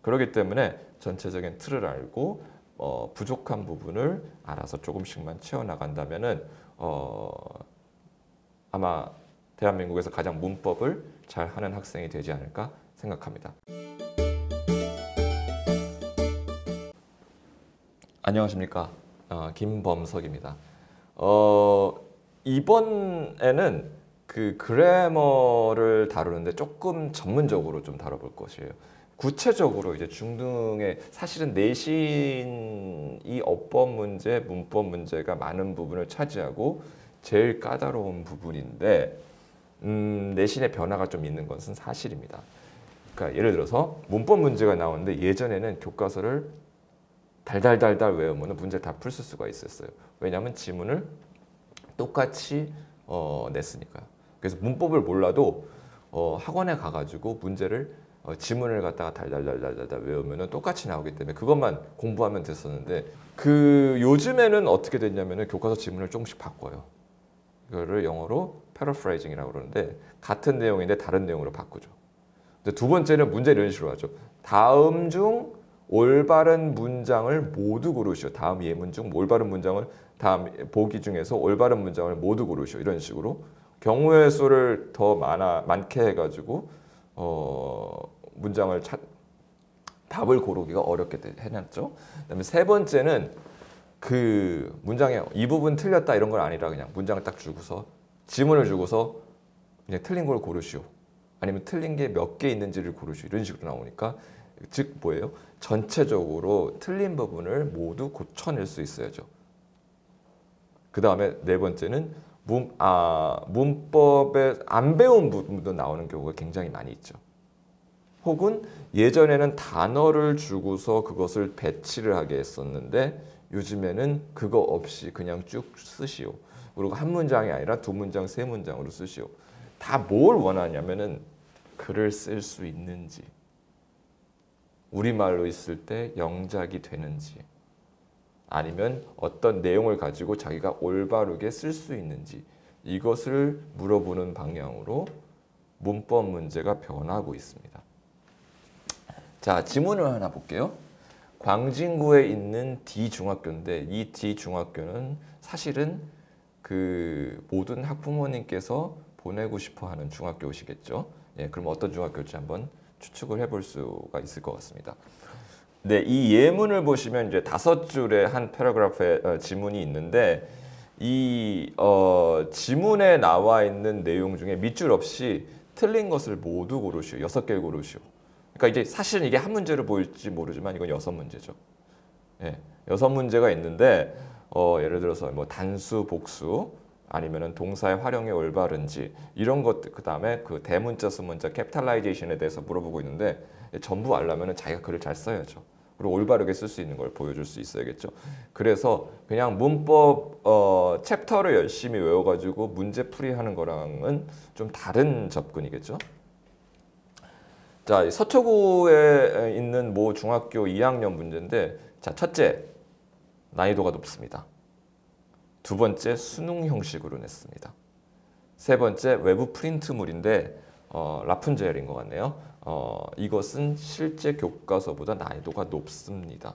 그렇기 때문에 전체적인 틀을 알고 부족한 부분을 알아서 조금씩만 채워나간다면은 아마 대한민국에서 가장 문법을 잘하는 학생이 되지 않을까 생각합니다. 안녕하십니까. 김범석입니다. 이번에는 그 그래머를 다루는데 조금 전문적으로 좀 다뤄볼 것이에요. 구체적으로 이제 중등의 사실은 내신이 어법 문제, 문법 문제가 많은 부분을 차지하고 제일 까다로운 부분인데 내신의 변화가 좀 있는 것은 사실입니다. 그러니까 예를 들어서 문법 문제가 나오는데 예전에는 교과서를 달달달달 외우면 문제를 다 풀 수가 있었어요. 왜냐하면 지문을 똑같이 냈으니까요. 그래서 문법을 몰라도 학원에 가가지고 문제를 지문을 갖다가 달달달달달 외우면 똑같이 나오기 때문에 그것만 공부하면 됐었는데 그 요즘에는 어떻게 됐냐면은 교과서 지문을 조금씩 바꿔요. 이거를 영어로 paraphrasing이라고 그러는데 같은 내용인데 다른 내용으로 바꾸죠. 근데 두 번째는 문제를 이런 식으로 하죠. 다음 중 올바른 문장을 모두 고르시오. 다음 예문 중 올바른 문장을 다음 보기 중에서 올바른 문장을 모두 고르시오. 이런 식으로 경우의 수를 더 많게 해가지고 문장을 답을 고르기가 어렵게 해놨죠. 그다음에 세 번째는 그 문장에 이 부분 틀렸다 이런 건 아니라 그냥 문장을 딱 주고서 지문을 주고서 그냥 틀린 걸 고르시오. 아니면 틀린 게 몇 개 있는지를 고르시오. 이런 식으로 나오니까 즉 뭐예요? 전체적으로 틀린 부분을 모두 고쳐낼 수 있어야죠. 그 다음에 네 번째는 문법에 안 배운 부분도 나오는 경우가 굉장히 많이 있죠. 혹은 예전에는 단어를 주고서 그것을 배치를 하게 했었는데 요즘에는 그거 없이 그냥 쭉 쓰시오. 그리고 한 문장이 아니라 두 문장, 세 문장으로 쓰시오. 다 뭘 원하냐면은 글을 쓸 수 있는지, 우리말로 있을 때 영작이 되는지, 아니면 어떤 내용을 가지고 자기가 올바르게 쓸 수 있는지 이것을 물어보는 방향으로 문법 문제가 변하고 있습니다. 자, 지문을 하나 볼게요. 광진구에 있는 D중학교인데 이 D중학교는 사실은 그 모든 학부모님께서 보내고 싶어하는 중학교시겠죠. 예, 그럼 어떤 중학교일지 한번 추측을 해볼 수가 있을 것 같습니다. 네, 이 예문을 보시면 이제 5줄의 한 패러그래프의 지문이 있는데 이 지문에 나와 있는 내용 중에 밑줄 없이 틀린 것을 모두 고르시오. 6개를 고르시오. 그러니까 이제 사실은 이게 한 문제로 보일지 모르지만 이건 6문제죠. 예, 6문제가 있는데 예를 들어서 뭐 단수, 복수 아니면은 동사의 활용이 올바른지 이런 것, 그 다음에 그 대문자, 수문자, 캐피탈라이제이션에 대해서 물어보고 있는데 전부 알려면은 자기가 글을 잘 써야죠. 그리고 올바르게 쓸 수 있는 걸 보여줄 수 있어야겠죠. 그래서 그냥 문법 챕터를 열심히 외워가지고 문제 풀이하는 거랑은 좀 다른 접근이겠죠. 자, 서초구에 있는 모 중학교 2학년 문제인데, 자, 첫째 난이도가 높습니다. 두 번째 수능 형식으로 냈습니다. 세 번째 외부 프린트물인데 라푼젤인 것 같네요. 이것은 실제 교과서보다 난이도가 높습니다.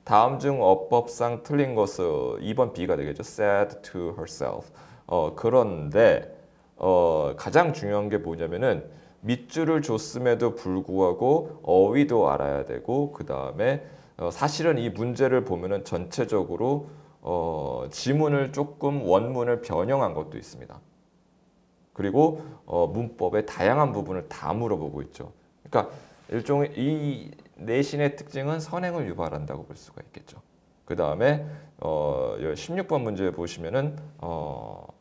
다음 중 어법상 틀린 것은 2번 B가 되겠죠. said to herself. 그런데 가장 중요한 게 뭐냐면은 밑줄을 줬음에도 불구하고 어휘도 알아야 되고 그 다음에 사실은 이 문제를 보면은 전체적으로 지문을 조금 원문을 변형한 것도 있습니다. 그리고 문법의 다양한 부분을 다 물어보고 있죠. 그러니까 일종의 이 내신의 특징은 선행을 유발한다고 볼 수가 있겠죠. 그 다음에 16번 문제 보시면은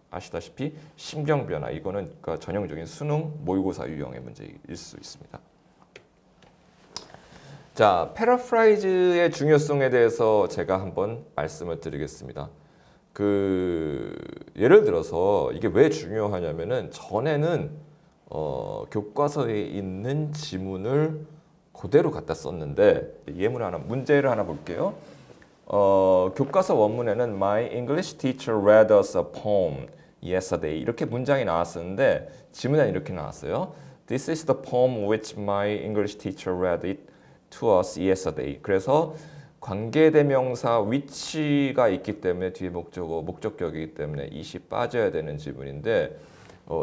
아시다시피 심경 변화 이거는 그러니까 전형적인 수능 모의고사 유형의 문제일 수 있습니다. 자, 패러프라이즈의 중요성에 대해서 제가 한번 말씀을 드리겠습니다. 예를 들어서 이게 왜 중요하냐면은 전에는 교과서에 있는 지문을 그대로 갖다 썼는데 문제를 하나 볼게요. 교과서 원문에는 My English teacher read us a poem yesterday 이렇게 문장이 나왔었는데 지문에는 이렇게 나왔어요. This is the poem which my English teacher read it to us yesterday. 그래서 관계대명사 which가 있기 때문에 뒤에 목적어, 목적격이기 때문에 it이 빠져야 되는 지문인데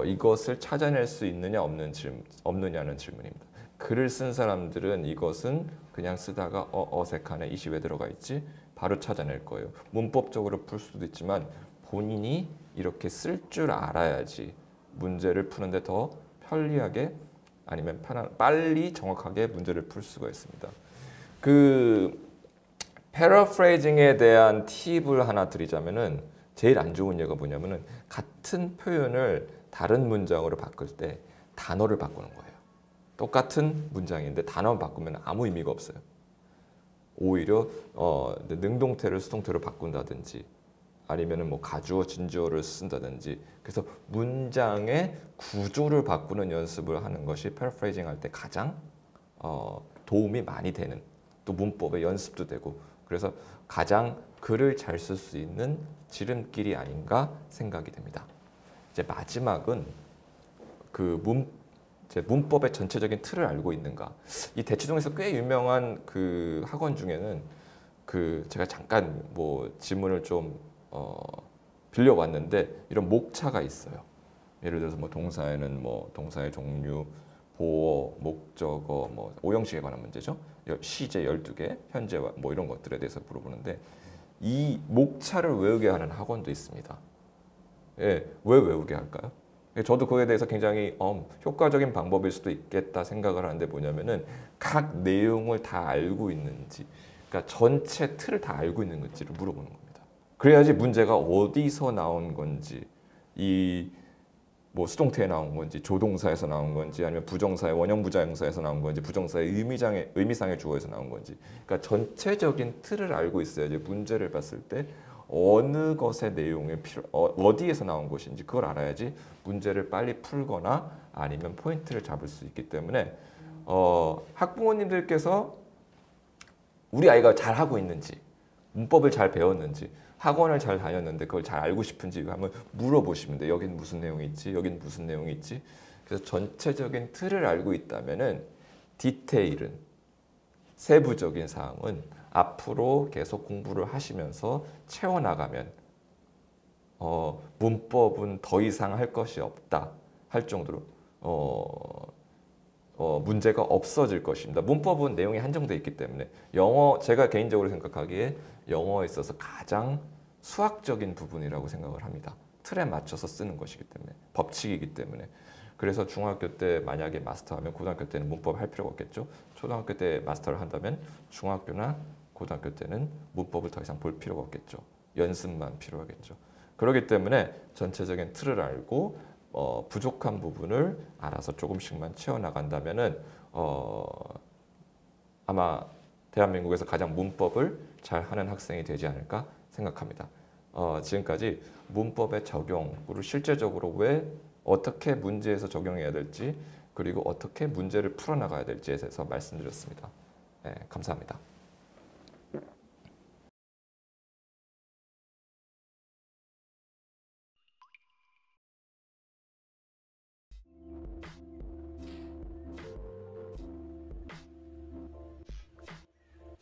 이것을 찾아낼 수 있느냐 없느냐는 질문입니다. 글을 쓴 사람들은 이것은 그냥 쓰다가 어색하네, it이 왜 들어가 있지? 바로 찾아낼 거예요. 문법적으로 풀 수도 있지만 본인이 이렇게 쓸 줄 알아야지 문제를 푸는데 더 편리하게 아니면 빨리 정확하게 문제를 풀 수가 있습니다. 그 패러프레이징에 대한 팁을 하나 드리자면은 제일 안 좋은 예가 뭐냐면은 같은 표현을 다른 문장으로 바꿀 때 단어를 바꾸는 거예요. 똑같은 문장인데 단어 바꾸면 아무 의미가 없어요. 오히려 능동태를 수동태로 바꾼다든지 아니면은 뭐 가주어 진주어를 쓴다든지 그래서 문장의 구조를 바꾸는 연습을 하는 것이 패러프레이징 할 때 가장 도움이 많이 되는 또 문법의 연습도 되고 그래서 가장 글을 잘 쓸 수 있는 지름길이 아닌가 생각이 됩니다. 이제 마지막은 문법의 전체적인 틀을 알고 있는가. 이 대치동에서 꽤 유명한 그 학원 중에는 제가 잠깐 뭐 지문을 좀 빌려왔는데 이런 목차가 있어요. 예를 들어서 뭐 동사에는 뭐 동사의 종류, 보어, 목적어, 뭐 오형식에 관한 문제죠. 시제 12개, 현재와 뭐 이런 것들에 대해서 물어보는데 이 목차를 외우게 하는 학원도 있습니다. 예, 왜 외우게 할까요? 저도 그에 대해서 굉장히 효과적인 방법일 수도 있겠다 생각을 하는데 뭐냐면은 각 내용을 다 알고 있는지, 그러니까 전체 틀을 다 알고 있는 건지를 물어보는 겁니다. 그래야지 문제가 어디서 나온 건지, 뭐 수동태에 나온 건지, 조동사에서 나온 건지, 아니면 부정사의 원형 부자형사에서 나온 건지, 부정사의 의미상의 주어에서 나온 건지, 그러니까 전체적인 틀을 알고 있어야지 문제를 봤을 때 어느 것의 내용이 어디에서 나온 것인지 그걸 알아야지 문제를 빨리 풀거나 아니면 포인트를 잡을 수 있기 때문에 학부모님들께서 우리 아이가 잘 하고 있는지, 문법을 잘 배웠는지, 학원을 잘 다녔는데 그걸 잘 알고 싶은지 한번 물어보시면 돼요. 여긴 무슨 내용이 있지? 여긴 무슨 내용이 있지? 그래서 전체적인 틀을 알고 있다면은 디테일은, 세부적인 사항은 앞으로 계속 공부를 하시면서 채워나가면 문법은 더 이상 할 것이 없다 할 정도로 문제가 없어질 것입니다. 문법은 내용이 한정되어 있기 때문에 제가 개인적으로 생각하기에 영어에 있어서 가장 수학적인 부분이라고 생각을 합니다. 틀에 맞춰서 쓰는 것이기 때문에, 법칙이기 때문에. 그래서 중학교 때 만약에 마스터하면 고등학교 때는 문법 할 필요가 없겠죠. 초등학교 때 마스터를 한다면 중학교나 고등학교 때는 문법을 더 이상 볼 필요가 없겠죠. 연습만 필요하겠죠. 그렇기 때문에 전체적인 틀을 알고 부족한 부분을 알아서 조금씩만 채워나간다면은 아마 대한민국에서 가장 문법을 잘하는 학생이 되지 않을까 생각합니다. 지금까지 문법의 적용을 실제적으로 어떻게 문제에서 적용해야 될지 그리고 어떻게 문제를 풀어나가야 될지에 대해서 말씀드렸습니다. 네, 감사합니다.